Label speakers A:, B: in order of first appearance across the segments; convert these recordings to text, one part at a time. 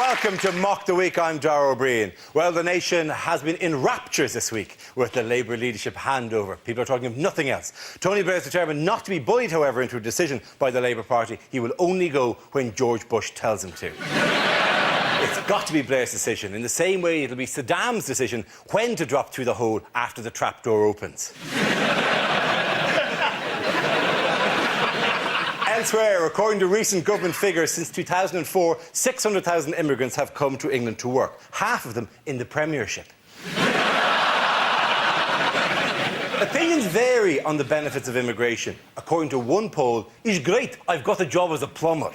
A: welcome to Mock the Week. I'm Dara O'Brien. Well, the nation has been in raptures this week with the Labour leadership handover. People are talking of nothing else. Tony Blair is determined not to be bullied, however, into a decision by the Labour Party. He will only go when George Bush tells him to. It's got to be Blair's decision. In the same way, it'll be Saddam's decision when to drop through the hole after the trapdoor opens. Elsewhere, according to recent government figures, since 2004, 600,000 immigrants have come to England to work, half of them in the Premiership. Opinions vary on the benefits of immigration. According to one poll, it's great, I've got a job as a plumber.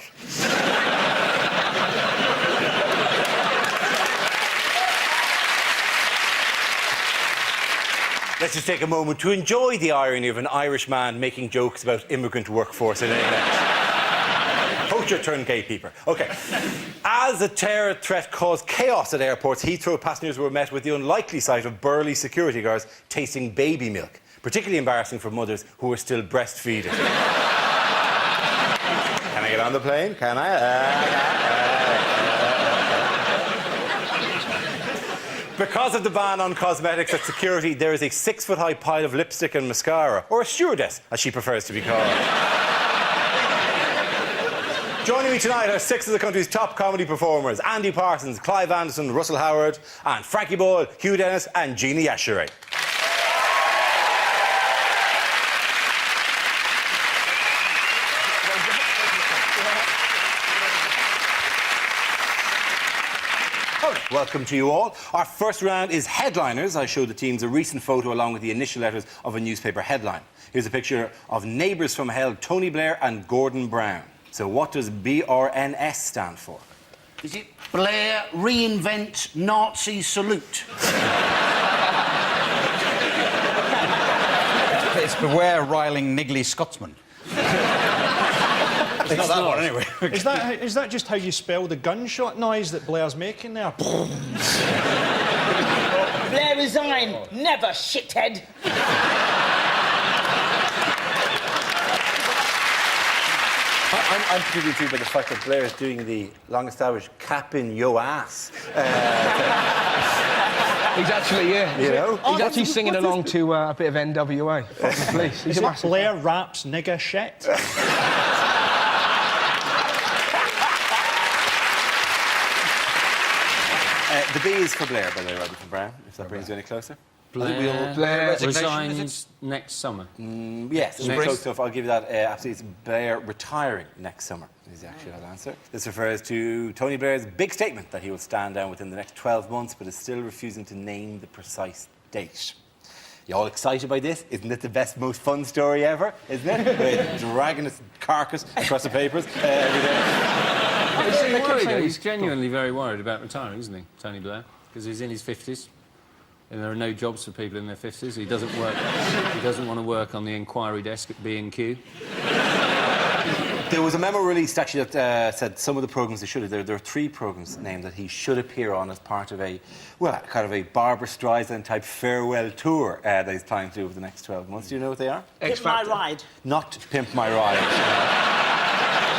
A: Let's just take a moment to enjoy the irony of an Irish man making jokes about immigrant workforce in England. Poacher turned gatekeeper. OK. As a terror threat caused chaos at airports, Heathrow passengers were met with the unlikely sight of burly security guards tasting baby milk. Particularly embarrassing for mothers who were still breastfeeding. Can I get on the plane? Can I? Because of the ban on cosmetics at security, there is a 6-foot-high pile of lipstick and mascara, or a stewardess, as she prefers to be called. Joining me tonight are 6 of the country's top comedy performers: Andy Parsons, Clive Anderson, Russell Howard, and Frankie Boyle, Hugh Dennis and Jeannie Asheray. Welcome to you all. Our first round is headliners. I showed the teams a recent photo along with the initial letters of a newspaper headline. Here's a picture of neighbours from hell, Tony Blair and Gordon Brown. So what does BRNS stand for?
B: Is it Blair reinvent Nazi salute?
C: It's Beware Riling Niggly Scotsman. It's not that one, anyway.
D: Is that just how you spell the gunshot noise that Blair's making there?
E: Blair resign, never, shithead.
A: I'm particularly intrigued by the fact that Blair is doing the long-established cap in yo ass.
F: He's actually, yeah.
A: You know?
F: He's actually singing along to a bit of NWA. Fuck the police. He's
D: Is
F: a
D: it
F: massive...
D: Blair raps nigger shit?
A: The B is for Blair, by the way, rather than Brown, if that brings you any closer.
C: Blair
G: resigns next summer.
A: Yes, it's close enough. I'll give you that. Absolutely, it's Blair retiring next summer is the actual answer. This refers to Tony Blair's big statement that he will stand down within the next 12 months, but is still refusing to name the precise date. You all excited by this? Isn't it the best, most fun story ever? Isn't it? With dragging his carcass across the papers every day.
G: He's genuinely very worried about retiring, isn't he, Tony Blair? Because he's in his 50s. And there are no jobs for people in their 50s. He doesn't work. He doesn't want to work on the inquiry desk at B&Q.
A: There was a memo released actually that said some of the programmes he should have. There are 3 programmes named that he should appear on as part of a, well, kind of a Barbara Streisand type farewell tour that he's planning to do over the next 12 months. Do you know what they are?
E: Pimp My Ride.
A: Not Pimp My Ride.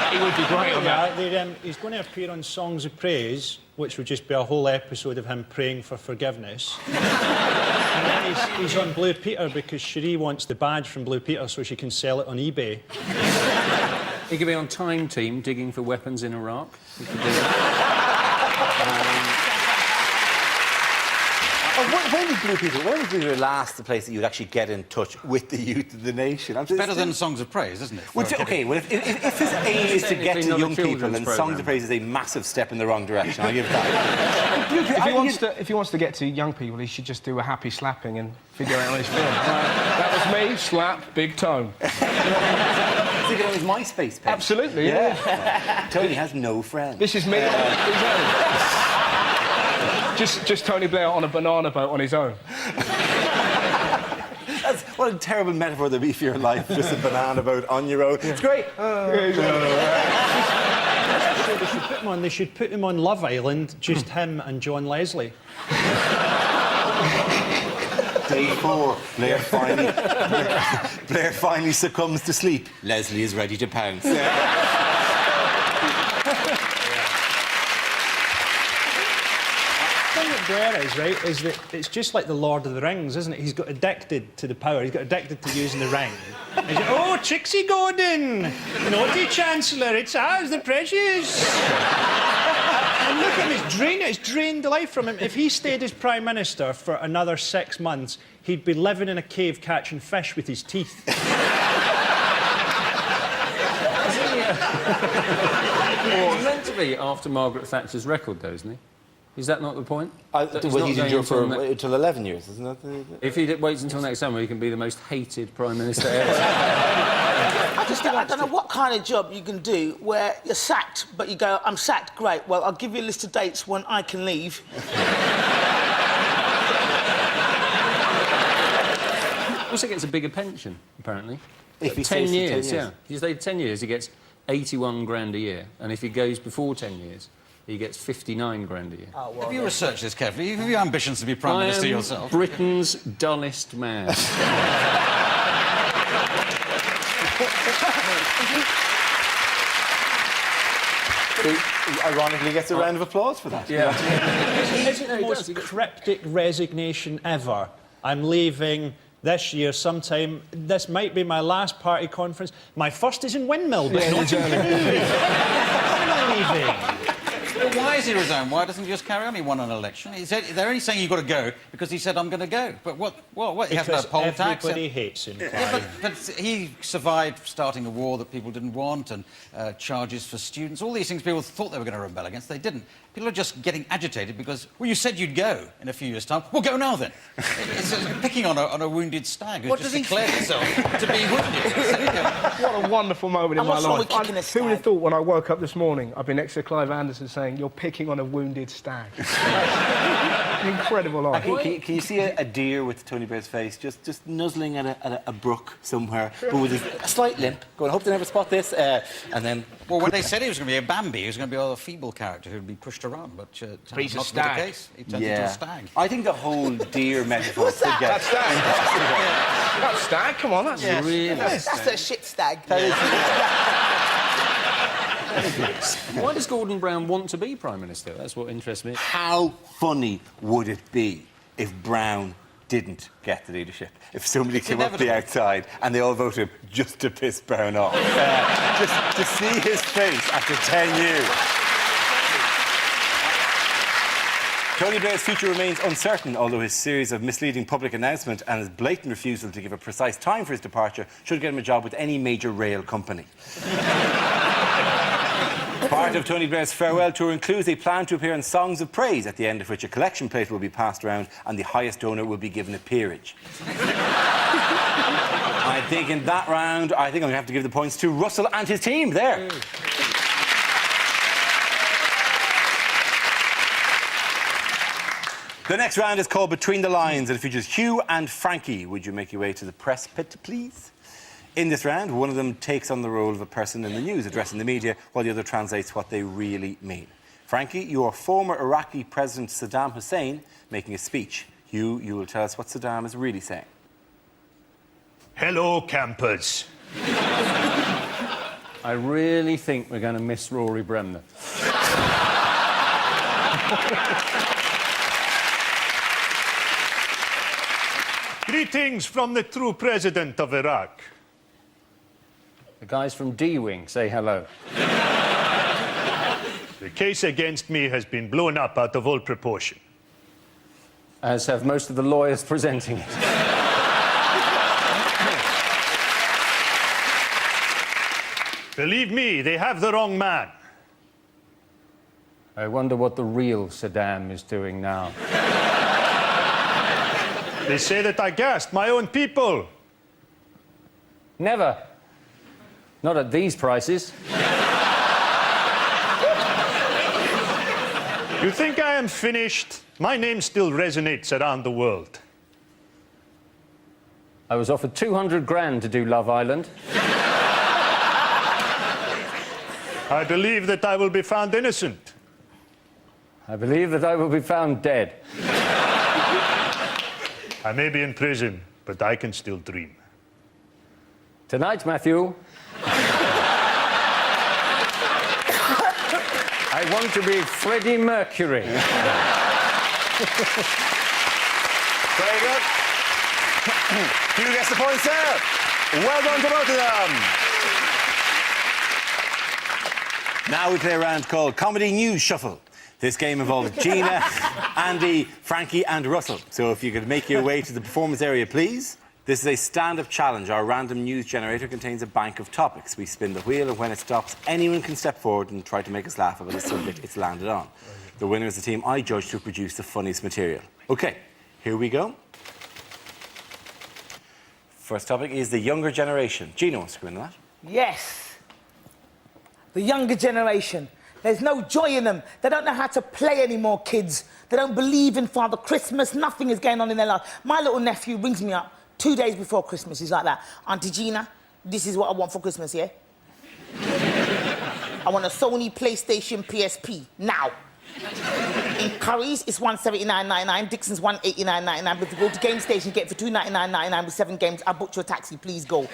F: He would be great on that.
D: He's going to appear on Songs of Praise, which would just be a whole episode of him praying for forgiveness. And then he's on Blue Peter because Cherie wants the badge from Blue Peter so she can sell it on eBay.
G: He could be on Time Team digging for weapons in Iraq. He could do that.
A: When was Blue Peter? When was Blue Peter last the place that you'd actually get in touch with the youth of the nation?
C: It's better than Songs of Praise, isn't it?
A: Well, OK, well, if his aim is to get to young people, then Songs of Praise is a massive step in the wrong direction. I'll give it that.
F: If he wants to get to young people, he should just do a happy slapping and figure out on his film. That was me, slap, big tone.
A: Stick it on his MySpace page.
F: Absolutely, yeah.
A: Tony has no friends.
F: This is me on his own. Just Tony Blair on a banana boat on his own.
A: That's, what a terrible metaphor there'd be for your life, just a banana boat on your own. Yeah. It's great.
D: They should put him on Love Island, just him and John Leslie.
A: Day 4, Blair finally succumbs to sleep. Leslie is ready to pounce.
D: Blair is, right, is that it's just like the Lord of the Rings, isn't it? He's got addicted to the power. He's got addicted to using the ring. He's like, oh, Trixie Gordon! Naughty Chancellor, it's ours, the precious! And look at him, it's drained life from him. If he stayed as Prime Minister for another 6 months, he'd be living in a cave catching fish with his teeth.
G: He's meant to be after Margaret Thatcher's record, though, isn't he? Is that not the point? That
A: Well, he's
G: not
A: endured for
G: going
A: until 11 years, isn't that?
G: If he waits until next summer, he can be the most hated Prime Minister ever.
E: I just think, I don't know what kind of job you can do where you're sacked, but you go, I'm sacked, great. Well, I'll give you a list of dates when I can leave.
G: Also gets a bigger pension, apparently.
A: If he
G: 10
A: stays for 10
G: years,
A: years.
G: yeah. If you stay 10 years, he gets 81 grand a year. And if he goes before 10 years, he gets 59 grand a year.
E: Oh, well,
C: Have you researched this carefully? Have you ambitions to be Prime Minister
G: I am
C: yourself?
G: Britain's dullest man.
A: He ironically gets a round of applause for that.
G: Yeah.
D: Isn't the most cryptic resignation ever? I'm leaving this year sometime. This might be my last party conference. My first is in Windmill, but not in Cardiff. When am I leaving?
C: Well, why is he resigned? Why doesn't he just carry on? He won an election. He said they're only saying you've got to go because he said I'm going to go. But what? He has no
D: Because
C: poll tax.
D: everybody hates him.
C: Yeah, but he survived starting a war that people didn't want and charges for students. All these things people thought they were going to rebel against. They didn't. People are just getting agitated because, well, you said you'd go in a few years' time. Well, go now then. It's picking on a wounded stag who's just declared himself to be wounded.
F: What a wonderful moment in
E: And
F: my
E: what's wrong
F: life.
E: with kicking a
F: Who would have
E: stag?
F: thought when I woke up this morning, I'd be next to Clive Anderson saying, you're picking on a wounded stag. An incredible life.
A: Can you see a deer with Tony Blair's face just nuzzling at a brook somewhere, but with a slight limp, going, I hope they never spot this, and then...
C: Well, when they said he was going to be a Bambi, he was going to be a feeble character who'd be pushed around, but
F: he's a
C: not to be the
F: stag.
C: case. He turned into a stag.
A: I think the whole deer metaphor
E: What's
A: could
E: that?
A: get...
F: That's stag, come on, that's
G: Really?
E: That's a shit stag.
G: Why does Gordon Brown want to be Prime Minister? That's what interests me.
A: How funny would it be if Brown didn't get the leadership? If somebody came up the
C: inevitable.
A: outside and they all voted just to piss Brown off? Just to see his face after 10 years. Tony Blair's future remains uncertain, although his series of misleading public announcements and his blatant refusal to give a precise time for his departure should get him a job with any major rail company. Part of Tony Blair's farewell tour includes a plan to appear in Songs of Praise, at the end of which a collection plate will be passed around and the highest donor will be given a peerage. I think in that round, I think I'm going to have to give the points to Russell and his team there. The next round is called Between the Lines and it features Hugh and Frankie. Would you make your way to the press pit, please? In this round, one of them takes on the role of a person in the news addressing the media, while the other translates what they really mean. Frankie, you are former Iraqi President Saddam Hussein making a speech. Hugh, you will tell us what Saddam is really saying.
D: Hello, campers.
G: I really think we're going to miss Rory Bremner.
D: Greetings from the true president of Iraq.
G: The guys from D-Wing say hello.
D: The case against me has been blown up out of all proportion.
G: As have most of the lawyers presenting it.
D: Believe me, they have the wrong man.
G: I wonder what the real Saddam is doing now.
D: They say that I gassed my own people.
G: Never. Not at these prices.
D: You think I am finished? My name still resonates around the world.
G: I was offered 200 grand to do Love Island.
D: I believe that I will be found innocent.
G: I believe that I will be found dead.
D: I may be in prison, but I can still dream.
G: Tonight, Matthew, I want to be Freddie Mercury.
A: Very good. Hugh gets the points there. Well done to both of them. Now we play a round called Comedy News Shuffle. This game involves Gina, Andy, Frankie and Russell. So if you could make your way to the performance area, please. This is a stand-up challenge. Our random news generator contains a bank of topics. We spin the wheel, and when it stops, anyone can step forward and try to make us laugh about the subject it's landed on. The winner is the team I judge to produce the funniest material. OK, here we go. First topic is the younger generation. Gina wants to go into that.
E: Yes. The younger generation. There's no joy in them. They don't know how to play anymore, kids. They don't believe in Father Christmas. Nothing is going on in their life. My little nephew rings me up 2 days before Christmas. He's like that. Auntie Gina, this is what I want for Christmas, yeah? I want a Sony PlayStation PSP, now. In Curry's, it's $179.99. Dixon's $189.99. But if you go to Game Station, get it for $299.99 with 7 games. I'll book you a taxi, please go.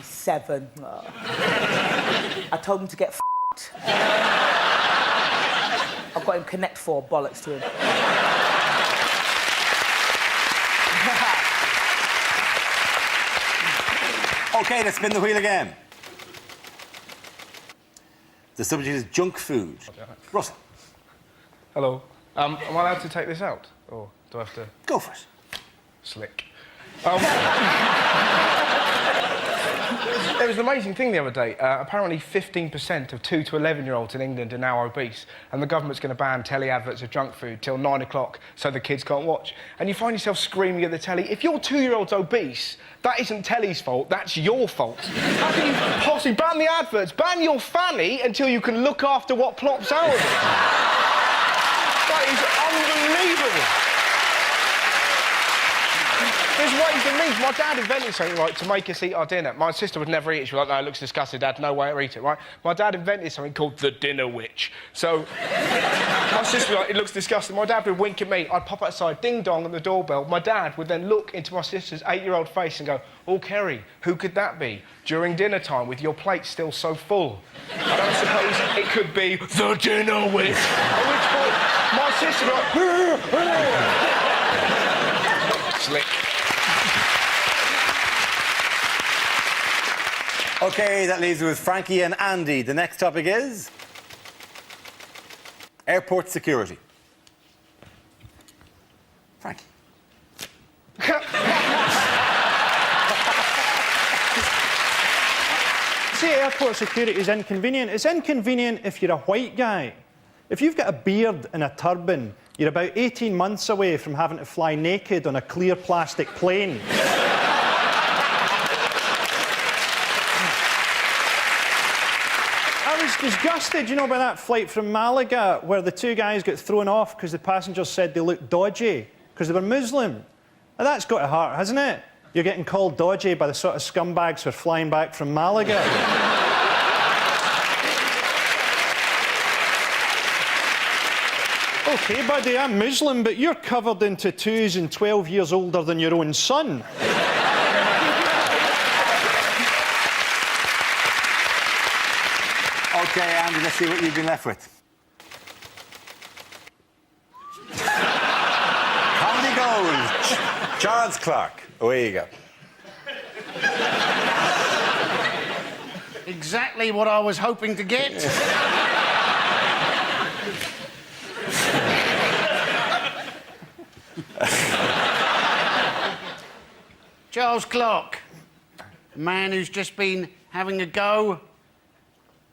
E: 7. Oh. I told him to get f***ed. I've got him Connect 4, bollocks to him.
A: OK, let's spin the wheel again. The subject is junk food. Russell.
F: Hello. Am I allowed to take this out? Or do I have to...
A: Go for it.
F: Slick. There was an amazing thing the other day. Apparently 15% of 2 to 11-year-olds in England are now obese, and the government's going to ban telly adverts of junk food till 9 o'clock so the kids can't watch. And you find yourself screaming at the telly, if your 2-year-old's obese, that isn't telly's fault, that's your fault. How can you possibly ban the adverts? Ban your fanny until you can look after what plops out of it. That is unbelievable. There's ways and means. My dad invented something, right, to make us eat our dinner. My sister would never eat it. She was like, no, it looks disgusting, Dad, no way to eat it, right? My dad invented something called the dinner witch. So, my sister was like, it looks disgusting. My dad would wink at me. I'd pop outside, ding-dong on the doorbell. My dad would then look into my sister's 8-year-old face and go, oh, Kerry, who could that be? During dinner time, with your plate still so full. And I suppose it could be the dinner witch. At which point, my sister would like, slick.
A: OK, that leaves us with Frankie and Andy. The next topic is... airport security. Frankie.
D: Say airport security is inconvenient. It's inconvenient if you're a white guy. If you've got a beard and a turban, you're about 18 months away from having to fly naked on a clear plastic plane. I was disgusted, you know, by that flight from Malaga where the 2 guys got thrown off because the passengers said they looked dodgy because they were Muslim. Now, that's got to hurt, hasn't it? You're getting called dodgy by the sort of scumbags who are flying back from Malaga. OK, buddy, I'm Muslim, but you're covered in tattoos and 12 years older than your own son.
A: OK, Andy, let's see what you've been left with. Comedy Gold. Charles Clark. Away you go.
B: Exactly what I was hoping to get. Charles Clark, a man who's just been having a go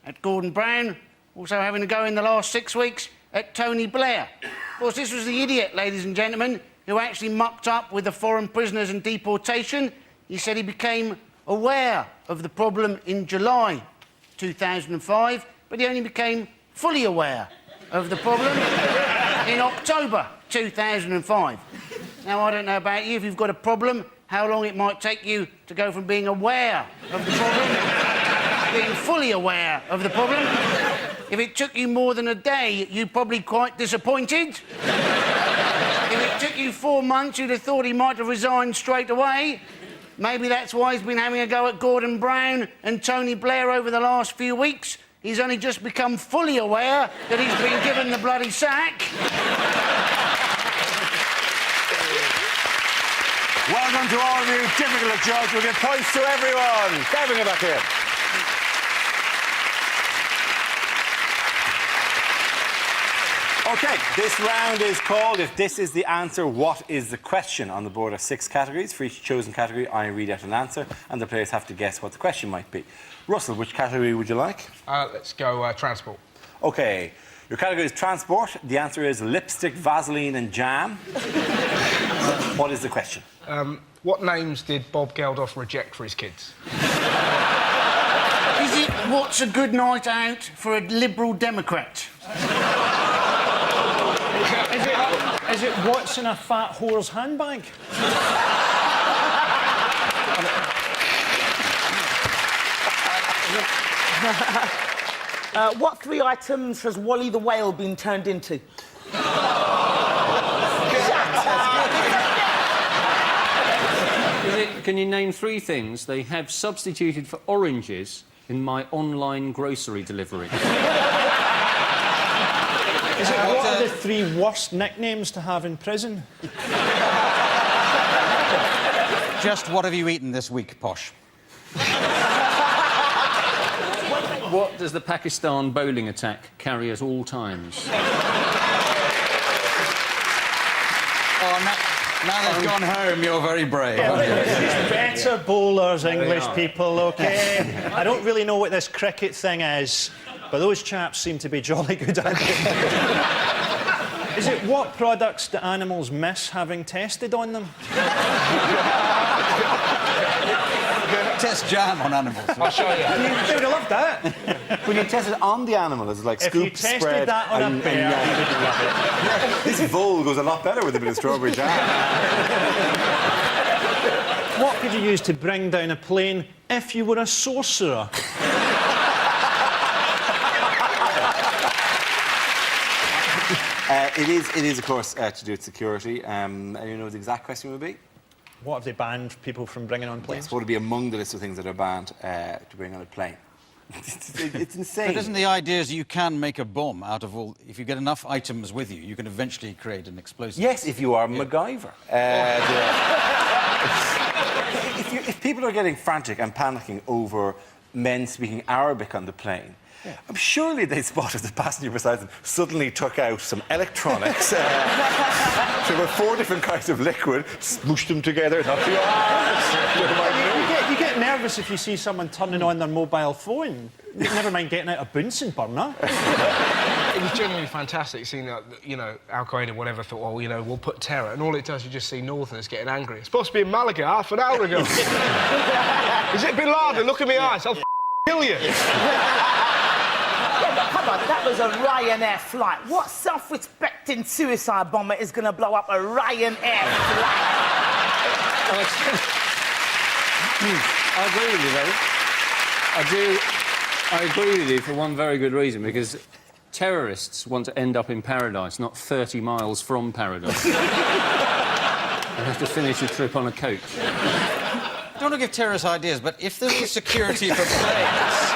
B: at Gordon Brown, also having a go in the last 6 weeks at Tony Blair. Of course, this was the idiot, ladies and gentlemen, who actually mucked up with the foreign prisoners and deportation. He said he became aware of the problem in July 2005, but he only became fully aware of the problem in October 2005. Now, I don't know about you, if you've got a problem, how long it might take you to go from being aware of the problem to being fully aware of the problem. If it took you more than a day, you're probably quite disappointed. If it took you 4 months, you'd have thought he might have resigned straight away. Maybe that's why he's been having a go at Gordon Brown and Tony Blair over the last few weeks. He's only just become fully aware that he's been given the bloody sack.
A: Well done to all of you. Difficult to judge. We'll give points to everyone. Kevin, get back here. OK, this round is called If This Is the Answer, What Is the Question? On the board are 6 categories. For each chosen category, I read out an answer, and the players have to guess what the question might be. Russell, which category would you like?
F: Let's go transport.
A: OK, your category is transport. The answer is lipstick, Vaseline and jam. What is the question?
F: What names did Bob Geldof reject for his kids?
B: Is it what's a good night out for a Liberal Democrat?
D: Is it what's in a fat whore's handbag?
E: What 3 items has Wally the Whale been turned into?
G: Can you name 3 things they have substituted for oranges in my online grocery delivery?
D: Is it what are the 3 worst nicknames to have in prison?
C: Just what have you eaten this week, Posh?
G: What does the Pakistan bowling attack carry at all times?
C: Now they've gone home, you're very brave.
D: Better bowlers, English people, OK? I don't really know what this cricket thing is, but those chaps seem to be jolly good at it. Is it what products do animals miss having tested on them?
C: Test jam on animals.
F: I'll show you.
D: They would have loved that.
A: When you test it on the animal, it's like
D: If
A: scoop,
D: you tested
A: spread,
D: that on a bear, you would love it.
A: This vole goes a lot better with a bit of strawberry jam.
D: What could you use to bring down a plane if you were a sorcerer?
A: It is, of course, to do with security. And you know what the exact question would be?
D: What have they banned people from bringing on planes?
A: Yes, what would be among the list of things that are banned to bring on a plane? It's insane.
C: But isn't the idea is you can make a bomb out of all... If you get enough items with you, you can eventually create an explosive.
A: Yes, if you are MacGyver. If people are getting frantic and panicking over men speaking Arabic on the plane, surely they spotted the passenger beside them suddenly took out some electronics. There were 4 different kinds of liquid, smooshed them together.
D: You get nervous if you see someone turning on their mobile phone. Never mind getting out a Bunsen burner.
F: It was genuinely fantastic seeing that, you know, Al Qaeda, whatever, thought, well, you know, we'll put terror. And all it does, you just see Northerners getting angry. It's supposed to be in Malaga half an hour ago. Is it Bin Laden? Look in my eyes. I'll kill you.
E: Come on, that was a Ryanair flight. What self-respecting suicide bomber is going to blow up a Ryanair flight?
G: I agree with you, though. I agree with you for one very good reason, because terrorists want to end up in paradise, not 30 miles from paradise. They have to finish a trip on a coach.
C: I don't want to give terrorist ideas, but if there was security for planes...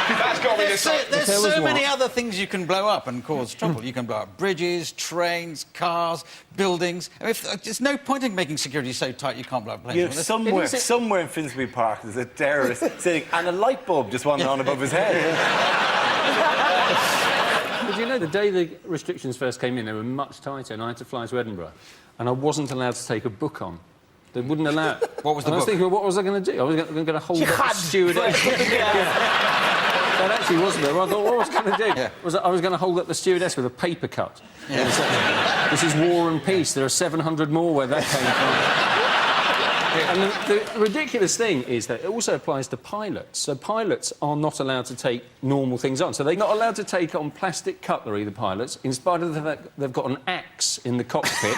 F: That's got to be
C: There's so many other things you can blow up and cause trouble. You can blow up bridges, trains, cars, buildings. I mean, there's no point in making security so tight you can't blow up planes.
A: Somewhere in Finsbury Park there's a terrorist sitting and a light bulb just wandering on above his head.
G: But you know, the day the restrictions first came in, they were much tighter, and I had to fly to Edinburgh, and I wasn't allowed to take a book on. They wouldn't allow it.
C: What was the book?
G: I was thinking, well, what was I going to do? I was going to hold up the stewardess. That actually wasn't there. I thought, what was I going to do? I was going to hold up the stewardess with a paper cut. This is War and Peace. There are 700 more where that came from. And the ridiculous thing is that it also applies to pilots. So pilots are not allowed to take normal things on. So they're not allowed to take on plastic cutlery, the pilots, in spite of the fact that they've got an axe in the cockpit.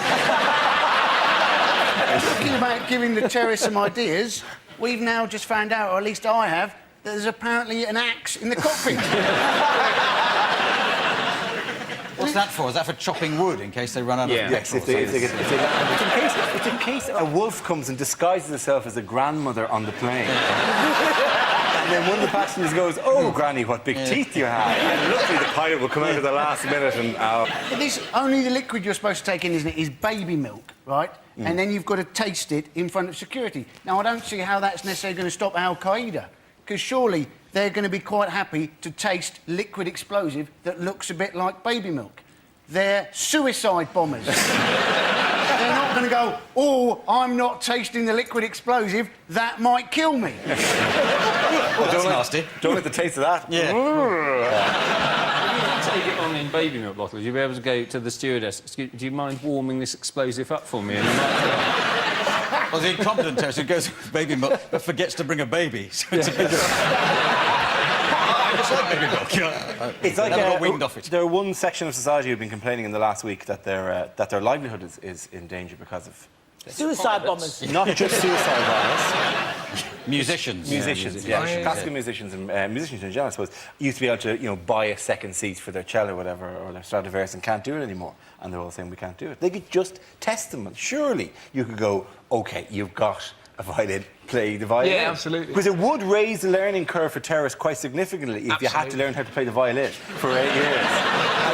B: Talking about giving the terrorists some ideas, we've now just found out, or at least I have, that there's apparently an axe in the cockpit.
C: What's that for? Is that for chopping wood in case they run out of petrol?
A: Yes, it's in case a wolf comes and disguises itself as a grandmother on the plane. And then one of the passengers goes, "Oh, Granny, what big teeth you have." And luckily the pilot will come out at the last minute and...
B: This, only the liquid you're supposed to take in, isn't it, is baby milk, right? And then you've got to taste it in front of security. Now, I don't see how that's necessarily going to stop Al-Qaeda, because surely they're going to be quite happy to taste liquid explosive that looks a bit like baby milk. They're suicide bombers. They're not going to go, "Oh, I'm not tasting the liquid explosive, that might kill me."
C: That's nasty.
A: Don't like the taste of that.
C: Yeah.
G: Take it on in baby milk bottles. You'll be able to go to the stewardess. "Excuse, do you mind warming this explosive up for me?" And
C: Well, the incompetent terrorist who goes with baby milk but forgets to bring a baby. So it's a bit... I just like baby milk.
A: It's like
C: Never got winged off it.
A: There are one section of society who've been complaining in the last week that their livelihood is in danger because of
E: Suicide bombers.
A: not just suicide bombers.
C: Musicians.
A: Musicians, classical musicians and musicians in general, I suppose, used to be able to, buy a second seat for their cello or whatever, or their Stradivarius, and can't do it anymore. And they're all saying we can't do it. They could just test them. Surely you could go, OK, you've got a violin, play the violin.
F: Yeah, absolutely.
A: Because it would raise the learning curve for terrorists quite significantly if you had to learn how to play the violin for 8 years.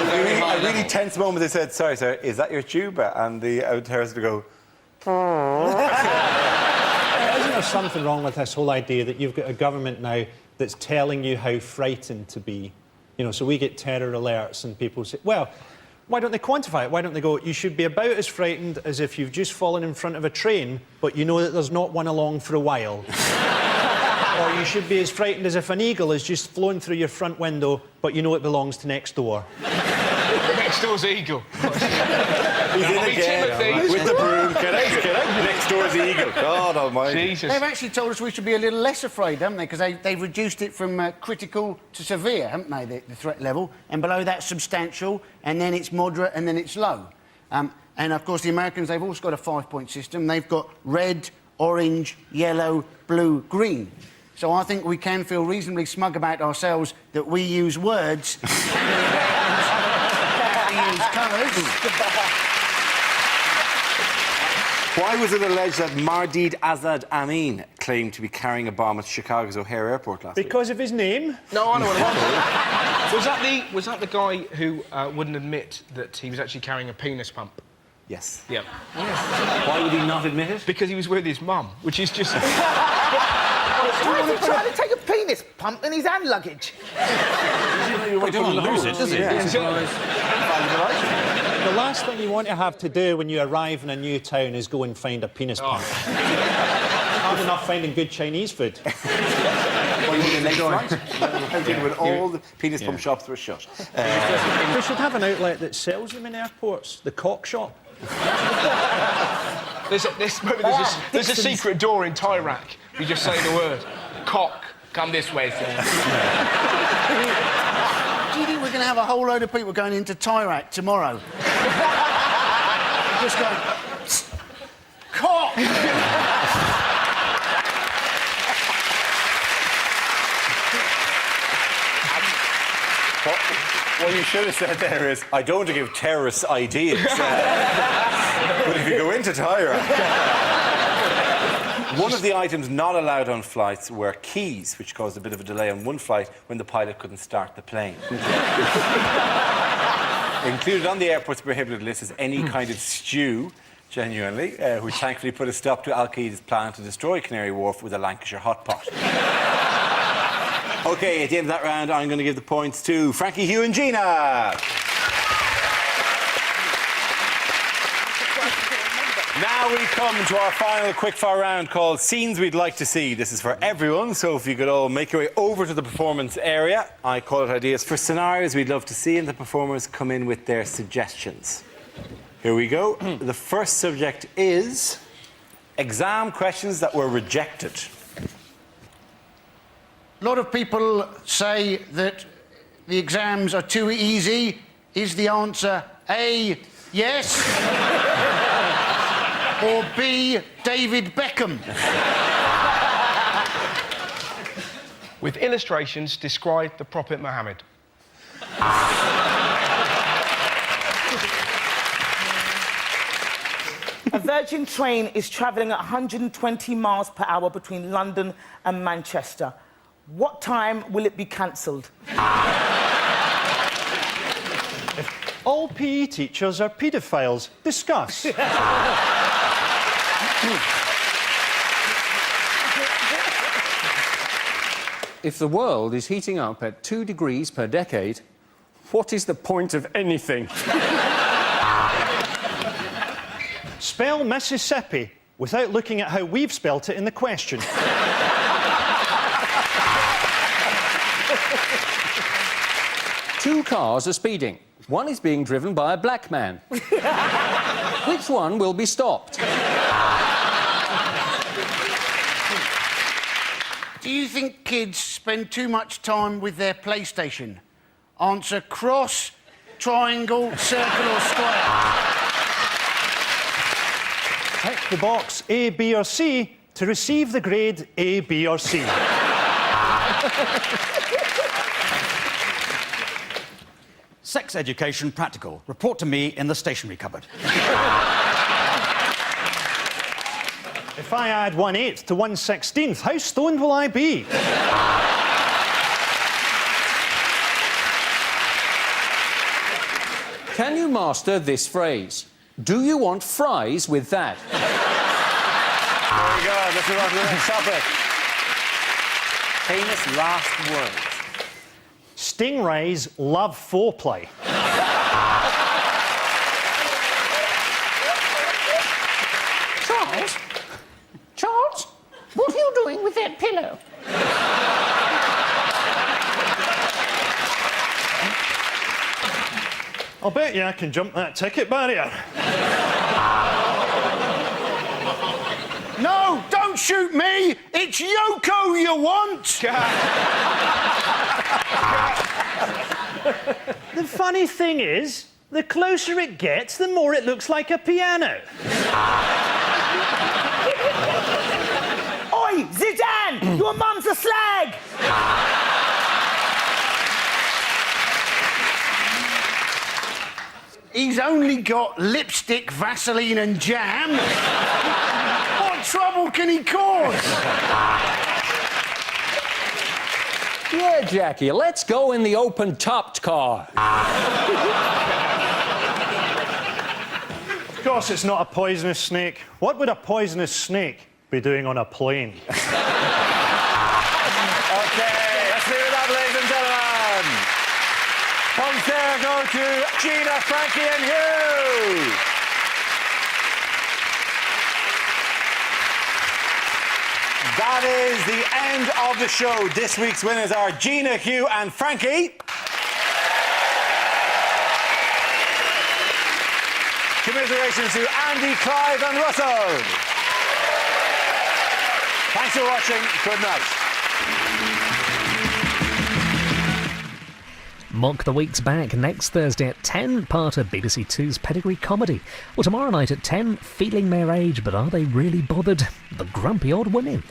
A: A really tense moment, they said, "Sorry, sir, is that your tuba?" And the terrorist would go,
D: Isn't there something wrong with this whole idea that you've got a government now that's telling you how frightened to be? So we get terror alerts and people say, well, why don't they quantify it? Why don't they go, you should be about as frightened as if you've just fallen in front of a train, but you know that there's not one along for a while. Or you should be as frightened as if an eagle has just flown through your front window, but you know it belongs to next door.
F: Next door's eagle.
A: He's in again with the broom. Get out. Next door's the eagle. God almighty.
F: Jesus.
B: They've actually told us we should be a little less afraid, haven't they? Because they've reduced it from critical to severe, haven't they, the threat level? And below that's substantial, and then it's moderate, and then it's low. And, of course, the Americans, they've also got a 5-point system. They've got red, orange, yellow, blue, green. So I think we can feel reasonably smug about ourselves that we use words and the Americans use colours.
A: Why was it alleged that Mardid Azad Amin claimed to be carrying a bomb at Chicago's O'Hare Airport last week?
D: Because of his name?
F: No, I know what it was. Was that the guy who wouldn't admit that he was actually carrying a penis pump?
A: Yes.
F: Yeah.
A: Why would he not admit it?
F: Because he was with his mum, which is just...
E: Why is he trying to take a penis pump in his hand luggage?
C: He don't want to lose it, does he?
D: The last thing you want to have to do when you arrive in a new town is go and find a penis pump. Hard enough finding good Chinese food.
A: When all the penis pump shops were shut.
D: We should have an outlet that sells them in airports. The cock shop.
F: There's a secret door in Tyrac. You just say the word, "Cock, come this way, sir."
B: Do you think we're going to have a whole load of people going into Tyrac tomorrow? Just going, "Cock!"
A: What you should have said there is, I don't want to give terrorists ideas. But if you go into Tyra... One of the items not allowed on flights were keys, which caused a bit of a delay on one flight when the pilot couldn't start the plane. Included on the airport's prohibited list is any kind of stew, genuinely, which thankfully put a stop to Al-Qaeda's plan to destroy Canary Wharf with a Lancashire hot pot. OK, at the end of that round, I'm going to give the points to Frankie, Hugh and Gina. Now we come to our final quickfire round called Scenes We'd Like to See. This is for everyone, so if you could all make your way over to the performance area. I call it ideas for scenarios we'd love to see, and the performers come in with their suggestions. Here we go. The first subject is exam questions that were rejected.
B: A lot of people say that the exams are too easy. Is the answer A, yes? Or B, David Beckham?
F: With illustrations, describe the Prophet Muhammad.
E: A Virgin train is travelling at 120 miles per hour between London and Manchester. What time will it be cancelled?
D: All PE teachers are paedophiles. Discuss.
G: If the world is heating up at 2 degrees per decade, what is the point of anything?
D: Spell Mississippi without looking at how we've spelt it in the question.
G: Two cars are speeding. One is being driven by a black man. Which one will be stopped?
B: Do you think kids spend too much time with their PlayStation? Answer cross, triangle, circle or square.
D: Tick the box A, B or C to receive the grade A, B or C.
C: Sex education practical. Report to me in the stationery cupboard.
D: If I add 1/8 to 1/16, how stoned will I be?
G: Can you master this phrase? Do you want fries with that?
A: There you go. Let's move on to the next topic. Famous last words.
D: Stingrays love foreplay.
H: Charles, what are you doing with that pillow?
D: I'll bet you I can jump that ticket barrier.
B: No, don't shoot me! It's Yoko you want!
D: The funny thing is, the closer it gets, the more it looks like a piano.
E: Oi, Zidane! Your mum's a slag!
B: He's only got lipstick, Vaseline and jam. What trouble can he cause?
G: Yeah, Jackie, let's go in the open-topped car.
D: Of course it's not a poisonous snake. What would a poisonous snake be doing on a plane?
A: Okay, let's leave it up, ladies and gentlemen. Points there go to Gina, Frankie and Hugh. That is the end of the show. This week's winners are Gina, Hugh and Frankie. Commiserations to Andy, Clive and Russell. Thanks for watching. Good night.
I: Mock the Week's back next Thursday at 10, part of BBC Two's Pedigree Comedy. Well, tomorrow night at 10, Feeling Their Age, but are they really bothered? The Grumpy Old Women.